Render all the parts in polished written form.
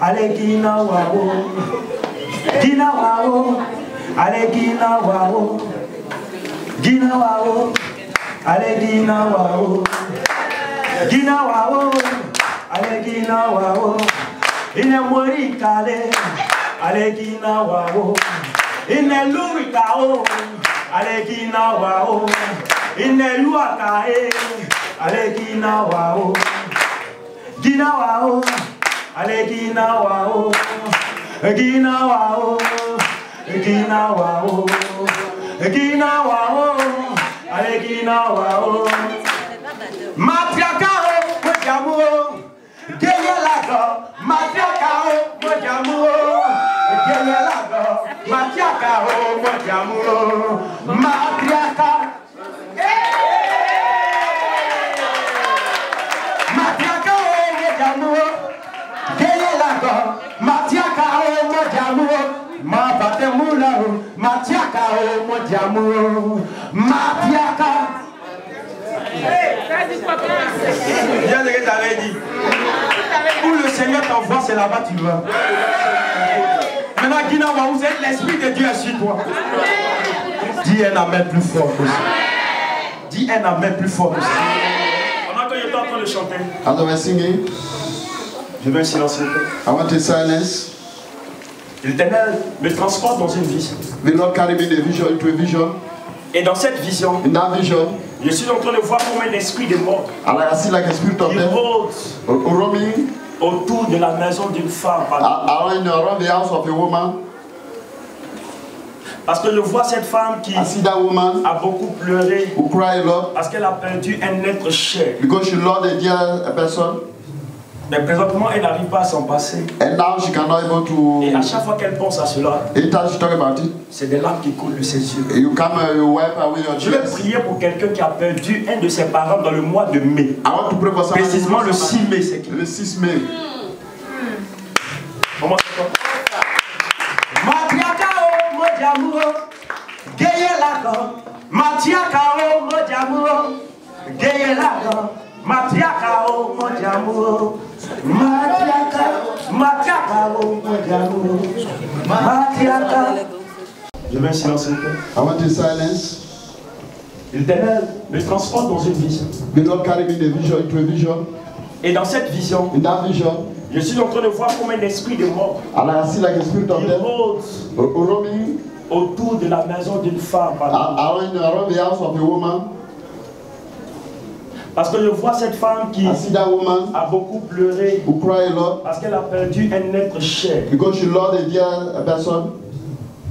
allez Gina Wao, Gina Wao, allez Gina Wao, Gina Wao, allez Gina Wao, Gina Wao, allez Gina Wao, il est mort calé, allez Gina Wao, il est lourd cao, allez Gina Wao, il est lourd caé, allez Gina Wao, Gina Wao. Allez Gina Wao, Gina Wao, Gina Wao, Gina Wao, allez Gina Wao. Matriakao, Mojamo, Gayelago, Matriakao, Mojamo, Gayelago, Matriakao, Mojamo, Matriakao. Viens de ce que t'avais dit. Où le Seigneur t'envoie, c'est là-bas tu vas. Maintenant, Gina Wao, c'est l'Esprit de Dieu est sur toi. Dis un amen plus fort aussi. Dis un amen plus fort aussi. Pendant que je suis en train de chanter, As I was singing, je veux un silence. I want a silence. L'Éternel me transporte dans une vision. The Lord carry me into a vision. Et dans cette vision, In that vision, je suis en train de voir comme un esprit de mort and I see like a spirit of qui death rôde roaming autour de la maison d'une femme. around the house of a woman. Parce que je vois cette femme qui I see that woman a beaucoup pleuré who cry a lot parce qu'elle a perdu un être cher. because she lost a dear person, Mais présentement, elle n'arrive pas à s'en passer. and now she cannot able to. Et à chaque fois qu'elle pense à cela, Anytime she talk about it, c'est des larmes qui coulent de ses yeux. you come you wipe away your Je vais tears. prier pour quelqu'un qui a perdu un de ses parents dans le mois de mai. I want to pray for someone. Précisément le 6 mai, c'est qui? Le 6 mai. Comment c'est ça? Matiakao Mojamuro, Gayelago, Matiakao Mojamuro, Gayelago, Matiakao Mojamuro, Matiakao Mojamuro, Matiakao. Je mets un silence. I want a silence. L'Éternel me transporte dans une vision. The Lord carry me into a vision. Et dans cette vision, In that vision, je suis en train de voir comme un esprit de mort and I see like a spirit of qui death rôde roaming autour de la maison d'une femme. around the house of a woman. Parce que je vois cette femme qui I see that woman a beaucoup pleuré who cry a lot parce qu'elle a perdu un être cher. because she lost a dear person,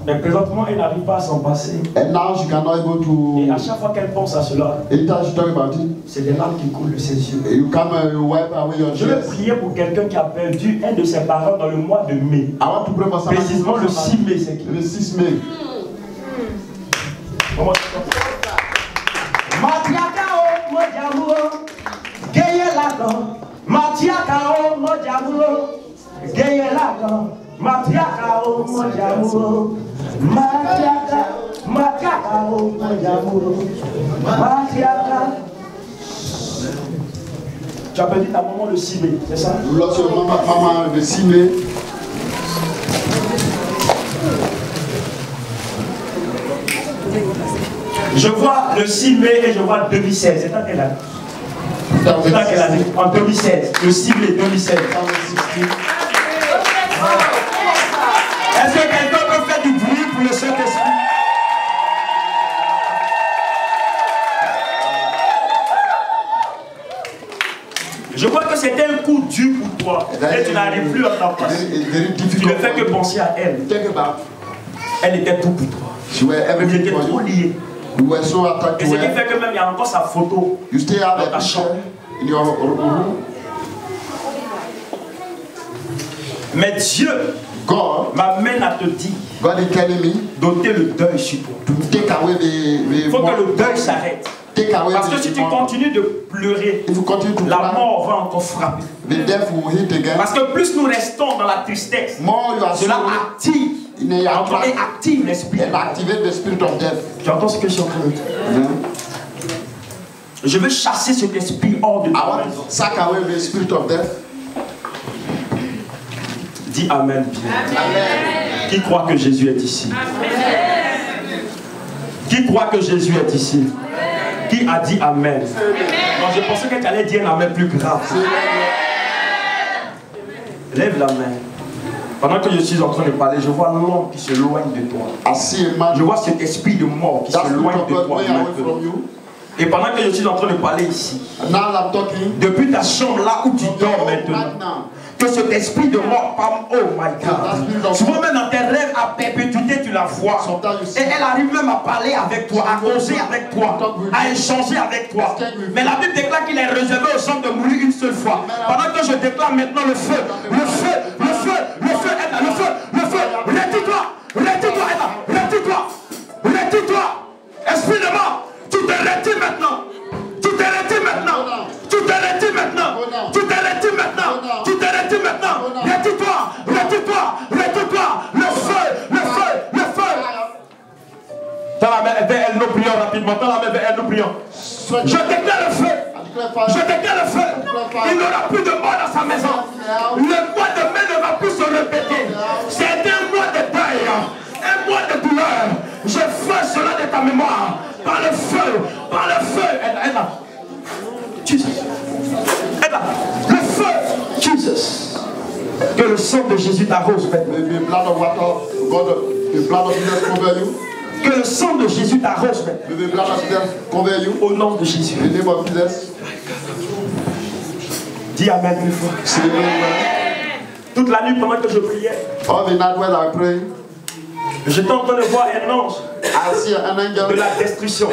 Mais présentement, elle n'arrive pas à s'en passer. and now she cannot able Et à to. chaque fois qu'elle pense à cela, Anytime she talk about it, c'est des larmes qui coulent de ses yeux. you come you wipe away your Je vais tears. prier pour quelqu'un qui a perdu un de ses parents dans le mois de mai. I want to pray for someone. Précisément le 6 mai, c'est qui? Le 6 mai. Comment c'est ça? Matiakao Mojamuro, Gayelago, Matiakao Mojamuro, Gayelago, Matiakao Mojamuro, Matiakao Mojamuro, Matiakao. Tu as perdu ta maman le 6 mai, c'est ça? You lost your mama le 6 mai. Je vois le 6 mai et je vois 2016. C'est en quelle année? C'est en quelle année? En 2016. Le 6 mai 2016. Est-ce que quelqu'un peut faire du bruit pour le Saint-Esprit? Je vois que c'était un coup dur pour toi. Et tu n'arrives plus à t'en passer. Tu ne fais que penser à elle. Elle était tout pour toi. Vous étiez trop liés. You were so attached Et to ce qui her. fait que même il y a encore sa photo. You still have dans ta a chambre. picture in your room. Mais Dieu God m'amène à te dire, is telling me d'ôter le deuil sur toi. to take away Il faut que le deuil s'arrête. Take away Parce que si tu continues de pleurer, if you continue to la cry, mort va encore frapper. the death will hit again. Parce que plus nous restons dans la tristesse, More you are cela active, in a et active l'esprit. and activate the spirit of death. Tu entends ce que je suis en train de dire? Je veux chasser cet esprit hors de I toi. want to sack away the spirit of death. Dis Amen bien. Amen. Qui croit que Jésus est ici? Qui croit que Jésus est ici? Qui a dit Amen? Non, je pensais que tu allais dire un Amen plus grave. Lève la main. Pendant que je suis en train de parler, je vois l'homme qui se loigne de toi. Je vois cet esprit de mort qui se loigne de toi. Et pendant que je suis en train de parler ici, depuis ta chambre là où tu dors maintenant, que cet esprit de mort, oh my God, souvent même dans tes rêves à perpétuité tu la vois, et elle arrive même à parler avec toi, à causer avec toi, à échanger avec toi. Mais la Bible déclare qu'il est réservé aux gens de mourir une seule fois. Pendant que je déclare maintenant le feu, le feu, le feu, le feu, le feu, le feu, retire-toi, retire-toi, retire-toi, retire-toi, esprit de mort, tu te retires maintenant, tu te retires maintenant, tu te retires maintenant, tu te retires maintenant, tu te retires maintenant, retire-toi, retire-toi, retire-toi, le feu, le feu, le feu. Tends la main vers elle, nous prions rapidement, tends la main vers elle, nous prions. Je déclare le feu, je déclare le feu, il n'y aura plus de mort dans sa maison, le mois de mai ne va plus se répéter, c'est un mois de deuil, un mois de douleur, je fais cela de ta mémoire, par le feu, par le feu, Jesus. Le feu, Jesus. Que le sang de Jésus t'arrose maintenant. Que le sang de Jésus t'arrose maintenant. Au nom de Jésus. Dis Amen plus fort. Toute la nuit pendant que je priais, j'étais en train de voir un ange de la destruction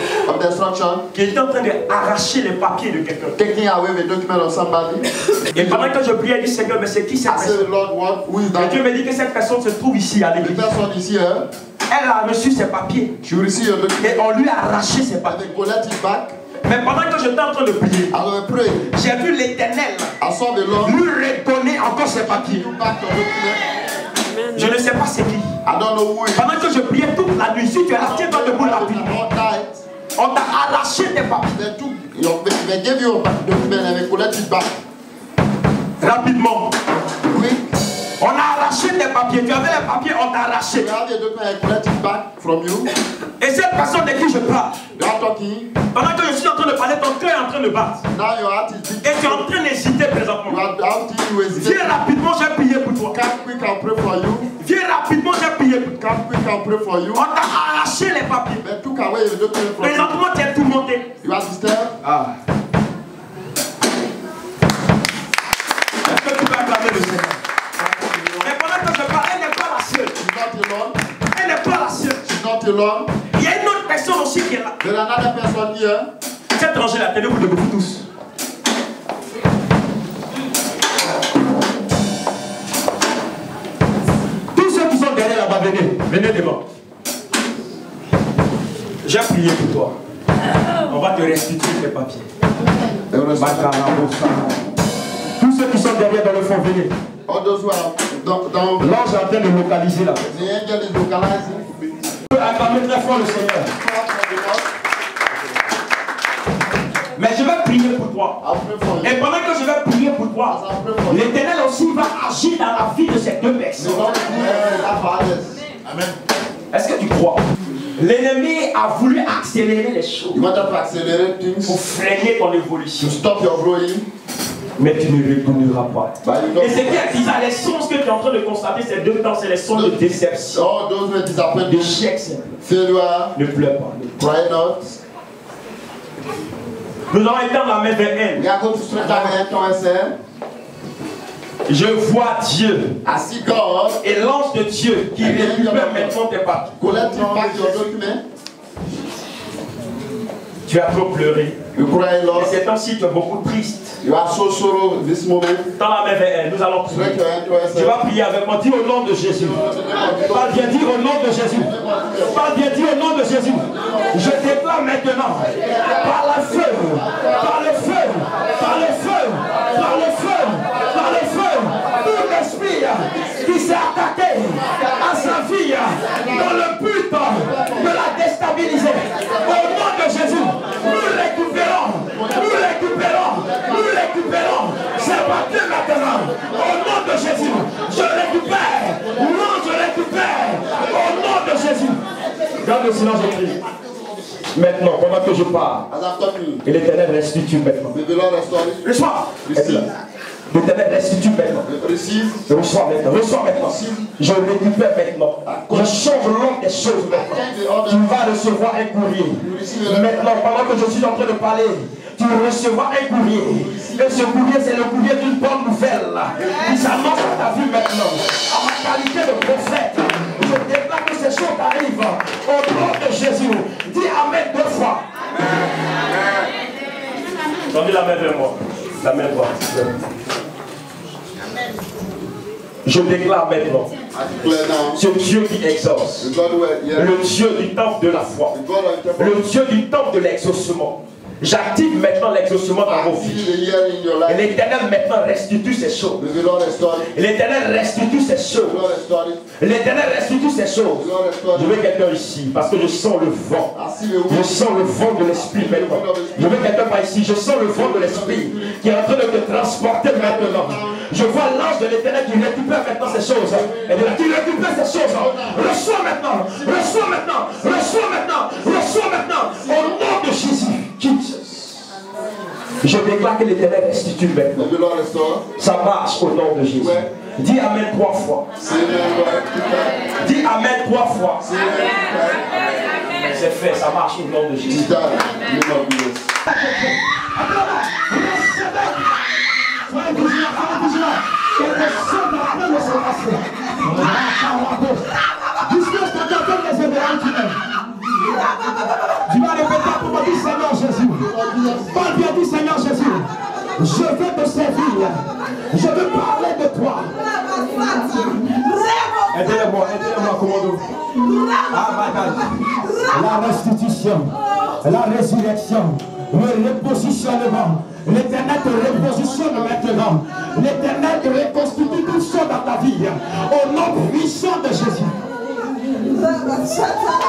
qui était en train d'arracher les papiers de quelqu'un. Et pendant que je priais, je dis Seigneur, mais c'est qui cette personne? Et Dieu me dit que cette personne se trouve ici à l'église. Elle a reçu ses papiers et on lui a arraché ses papiers. Mais pendant que j'étais en train de prier, j'ai vu l'Éternel lui redonner encore ses papiers. Je ne sais pas c'est qui. Pendant que je priais toute la nuit, si tu es là, tiens-toi debout rapidement. On t'a arraché tes papiers. Rapidement. Oui. On a arraché tes papiers. Tu avais les papiers, on t'a arraché. Et cette personne de qui je parle, pendant que je suis en train de parler, ton cœur est en train de battre. Et tu es en train d'hésiter présentement. Viens rapidement, j'ai prié pour toi. Viens rapidement, j'ai prié pour toi. On t'a arraché les papiers. Présentement, tu es tourmenté. Ah. Est-ce que tu peux acclamer le Seigneur? Mais pendant que je parle, elle n'est pas la seule. Elle n'est pas la seule. Il y a une autre personne aussi qui est là. Cette rangée là, tenez-vous debout tous. Tous ceux qui sont derrière là-bas, venez. Venez devant. J'ai prié pour toi. On va te restituer tes papiers. Tous ceux qui sont derrière dans le fond, venez. L'ange est en train de localiser là. Acclamez très fort le Seigneur. Mais je vais prier pour toi. Et pendant que je vais prier pour toi, l'Éternel aussi va agir dans la vie de ces deux personnes. Amen. Est-ce que tu crois? L'ennemi a voulu accélérer les choses pour freiner ton évolution. Mais tu ne retourneras pas. Et c'est bien bizarre, les songes que tu es en train de constater ces 2 temps, c'est les songes de déception, d'échec. Ne pleure pas. Nous allons étendre la main vers elle. Je vois Dieu et l'ange de Dieu qui récupère maintenant tes papiers. Tu as trop pleuré. Et ces temps-ci, tu es beaucoup triste. You are so sorrow this moment. Dans la main vers elle, nous allons prier. Tu vas prier avec moi. Dis au nom de Jésus. Parle bien, dis au nom de Jésus. Parle bien, dis au nom de Jésus. Je déclare maintenant, par le feu, par le feu, par le feu, par le feu, par le feu, tout l'esprit qui s'est attaqué à sa vie dans le but de la déstabiliser. Au nom de Jésus, nous récupérons, nous récupérons, nous récupérons. C'est parti maintenant. Au nom de Jésus, je récupère Garde le silence, je prie. Maintenant, pendant que je parle, et l'Éternel restitue maintenant. Reçois. L'Éternel restitue maintenant. Reçois maintenant. Reçois maintenant. Je récupère maintenant. Je change l'ordre des choses maintenant. Tu vas recevoir un courrier. Maintenant, pendant que je suis en train de parler, tu recevras un courrier. Et ce courrier, c'est le courrier d'une bonne nouvelle qui s'annonce à ta vie maintenant. À ma qualité de prophète, je déclare que ces choses arrivent au nom de Jésus. Dis Amen 2 fois. Tendez la main vers moi. La main droite. Je déclare maintenant ce Dieu qui exauce, le Dieu du temple de la foi, le Dieu du temple de l'exaucement. J'active maintenant l'exaucement dans vos vies. Et l'Éternel maintenant restitue ces choses. L'Éternel restitue ces choses. L'Éternel restitue ces choses. Je veux quelqu'un ici parce que je sens le vent. Je sens le vent de l'esprit maintenant. Je veux quelqu'un par ici. Je sens le vent de l'esprit qui est en train de te transporter maintenant. Je vois l'ange de l'Éternel qui récupère maintenant ces choses. Et de là, qui récupère ces choses. Reçois maintenant. Reçois maintenant. Reçois maintenant. Reçois maintenant. Au nom de Jésus. Je déclare que l'Éternel restitue maintenant. Ça marche au nom de Jésus. Dis Amen 3 fois. Dis Amen 3 fois. C'est fait, ça marche au nom de Jésus. Tu vas répéter pour moi, dis Seigneur Jésus. Parle bien, dis Seigneur Jésus. Je veux te servir. Je veux parler de toi. Aidez-le-moi, commando. La restitution, la résurrection, le repositionnement. L'Éternel te repositionne maintenant. L'Éternel te reconstitue tout ça dans ta vie. Au nom puissant de Jésus.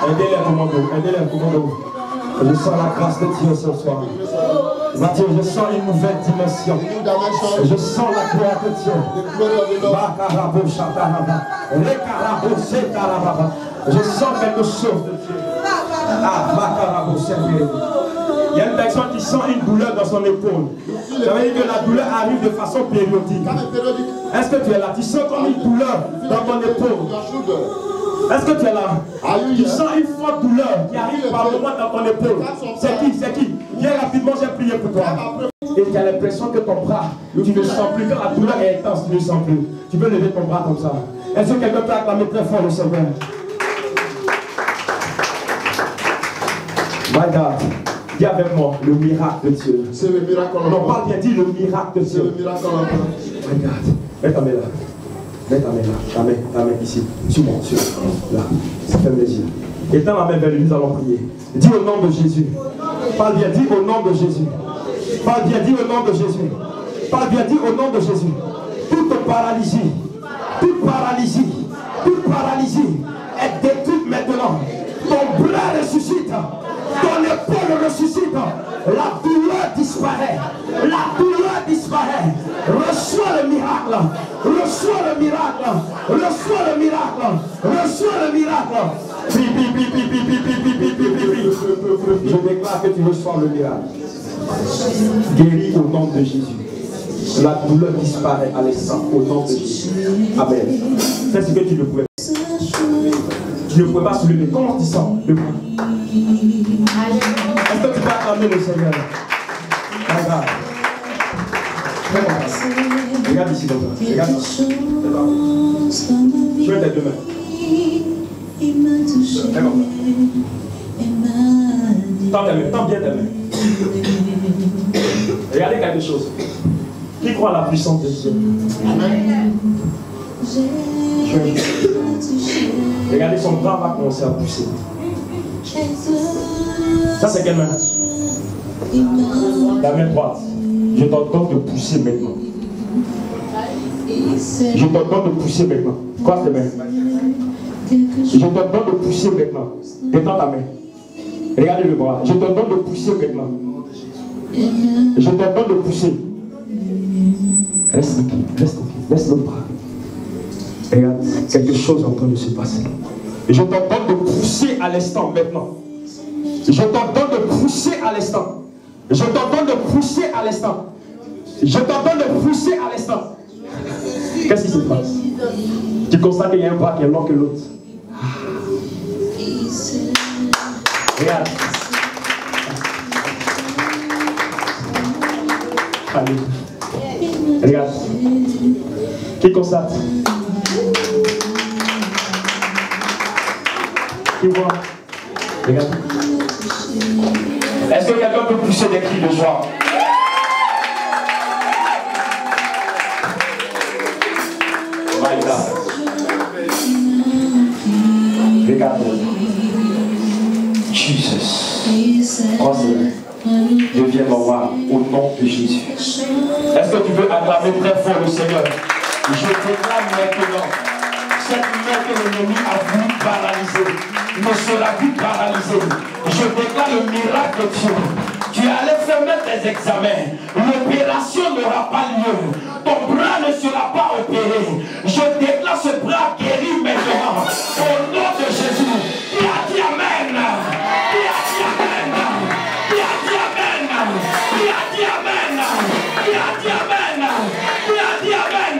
Aidez-le, commando. Je sens la grâce de Dieu ce soir. Mathieu, je sens une nouvelle dimension. Je sens la gloire de Dieu. Je sens quelque chose de Dieu. Il y a une personne qui sent une douleur dans son épaule. Ça veut dire que la douleur arrive de façon périodique. Est-ce que tu es là? Tu sens comme une douleur dans ton épaule. Est-ce que tu es là? Tu sens une forte douleur qui arrive par le moment dans ton épaule. C'est qui? Viens rapidement, j'ai prié pour toi. Et tu as l'impression que ton bras, tu ne sens plus. Quand la douleur est intense, tu ne sens plus. Tu peux lever ton bras comme ça. Est-ce que quelqu'un peut acclamer très fort le Seigneur? My God, dis avec moi le miracle de Dieu. C'est le miracle. Non, parle bien, dis le miracle de Dieu. C'est le miracle. My God, mets ta main là. Mets ta main là, ta main ici, sur mon Dieu, là, ça fait plaisir. Étends la main vers lui, nous allons prier. Dis au nom de Jésus. Parle bien, dis au nom de Jésus. Parle bien, dis au nom de Jésus. Parle bien, dis au nom de Jésus. Toute paralysie est détruite maintenant. Ton bras ressuscite, ton épaule ressuscite, la douleur disparaît. Reçois le miracle. Je déclare que tu reçois le miracle. Guéris au nom de Jésus. La douleur disparaît à l'instant au nom de Jésus. Amen. Fais ce que tu ne pouvais pas. Tu ne pouvais pas soulever. Comment tu sens le bras? Est-ce que tu peux acclamer le Seigneur? Regarde. Regarde ici donc. Regarde. Je veux tes deux mains. Tends bien tes mains. Regardez quelque chose. Qui croit à la puissance de Dieu? Regardez, son bras va commencer à pousser. Ça, c'est quelle main? La main droite. Je t'ordonne de pousser maintenant. Quoi, tes mains? Je t'ordonne de pousser maintenant. Détends ta main. Regardez le bras. Je t'ordonne de pousser maintenant. Reste tranquille. Laisse le bras. Regarde, quelque chose est en train de se passer. Je t'entends de pousser à l'instant maintenant. Je t'entends de pousser à l'instant. Je t'entends de pousser à l'instant. Je t'entends de pousser à l'instant. Qu'est-ce qui se passe? Tu constates qu'il y a un bras qui est long que l'autre. Regarde. Allez. Regarde. Qui constate? Qui voit? Regarde. Est-ce que quelqu'un peut pousser des cris de joie? Regarde. Jesus. Crois-le. Deviens roi au nom de Jésus. Est-ce que tu veux acclamer très fort le Seigneur? Je déclare maintenant, cette main que l'ennemi a voulu paralyser ne sera plus paralysée. Je déclare le miracle de Dieu. Tu allais faire mettre tes examens. L'opération n'aura pas lieu. Ton bras ne sera pas opéré. Je déclare ce bras guéri maintenant. Au nom de Jésus. Qui a dit Amen? Qui a dit Amen? Qui a dit Amen? Qui a dit Amen? Qui a dit Amen? Qui a dit Amen?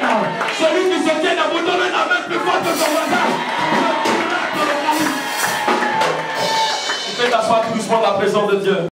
Celui qui se tient debout, donne un Amen plus fort que son voisin. Tu peux t'asseoir tout doucement dans la présence de Dieu.